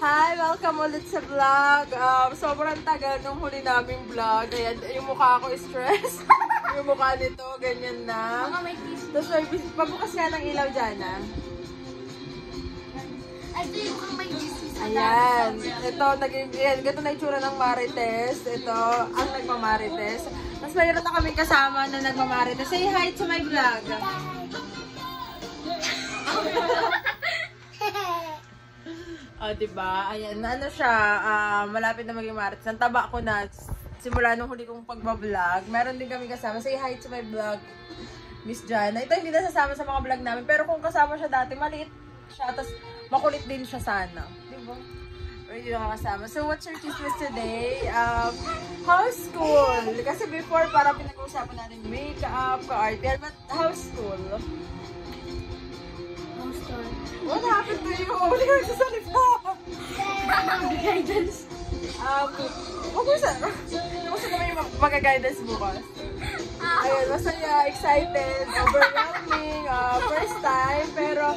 Hi! Welcome ulit sa vlog. Sobrang tagal nung huli naming vlog. Ayan, yung mukha ko stress. Yung mukha nito, ganyan na. Tapos may pabukas nga ng ilaw dyan, ha? Ito yung may disease. Ayan. Ito, ganito na yung tsura ng Marites. Ito, ang nagmamarites. Tapos mayroon na kaming kasama na nagmamarites. Say hi to my vlog. Diba? Ayan, ano siya, malapit na maging marites. Ang taba ko na, simula nung huli kong pagbablog. Meron din kami kasama. Say hi to my vlog, Miss Jana. Ito hindi na sasama sa mga vlog namin. Pero kung kasama siya dati, maliit siya. Tapos makulit din siya sana. Diba? Pero hindi nakakasama. So, what's your chismis today? House school. Kasi before, para pinag-uusapan natin makeup, ka-art. But house school. What happened to you? Hindi ka nagsasalita. Guidance. Kumusta naman yung mag-guidance bukas? Ayun, masaya, excited, overwhelming, first time, pero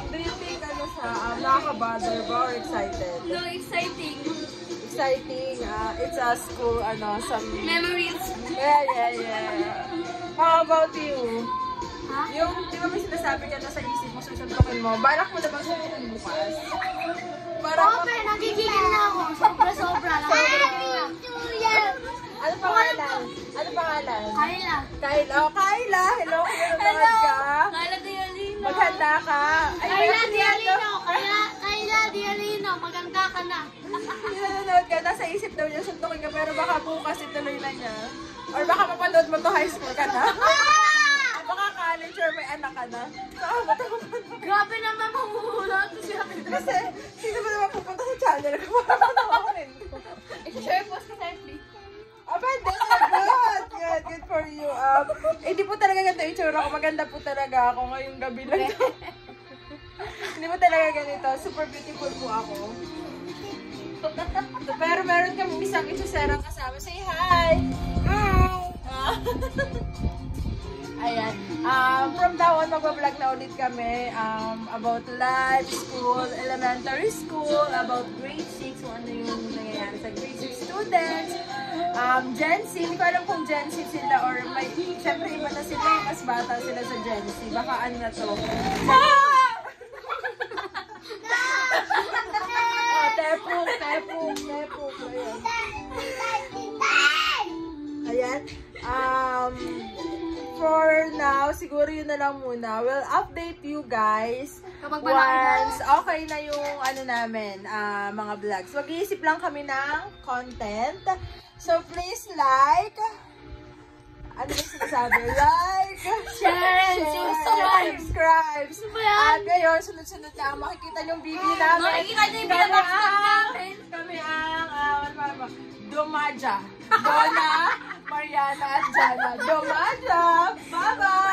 do you think ano siya, nakaka-bother ba or excited? No, exciting. Exciting, it's a school, some... Memories. Yeah. How about you? Ha? Yung, di ba may sinasabi ka na sa isip mo, susuntukin mo, balak mo na bang suntukin bukas? Oo, pero nagigigil na ako. Sobra. Ano pangalan? Kayla. Kayla. Oh, Kayla. Hello. Hello. Ka? Kayla Dialino. Maghanda ka. Kayla Dialino. Kayla Dialino. Maganda ka na. Nanonood ka. Nasa isip daw niya suntukin ka, pero baka bukas ituloy na niya. Or baka mapanood mo to high school ka na. Baka college or may anak ka na. Grabe naman mamuhulat. Kasi, sino ba naman pupunta sa channel ko? Mapapanawarin ko. I-share po sa Netflix. Pwede. Good for you. Hindi po talaga ganito yung itsura ko. Maganda po talaga ako ngayong gabi lang. Hindi po talaga ganito. Super beautiful po ako. Pero meron kami isang isuserang kasama. Say hi! Hi! Ayan. From now on, mag-vlog na ulit kami about life, school, elementary school, about grade 6, kung ano yung nangyayari sa grade 6 students. Gen Z, hindi ko alam kung Gen Z sila or may, syempre iba na sila, mas bata sila sa Gen Z. Baka ano na to. Tepuk. Ayan. For now, siguro yun na lang muna. We'll update you guys once okay na yung ano namin, mga vlogs. Mag-iisip lang kami ng content. So, please like. Ano ba sinasabi? Like, Share, subscribe. At ngayon, sunod-sunod na makikita yung video namin. Makikita niyo yung pinabak namin. Kami ang, Domaja. Donna, Mariana at Jana. Domaja! Bye-bye!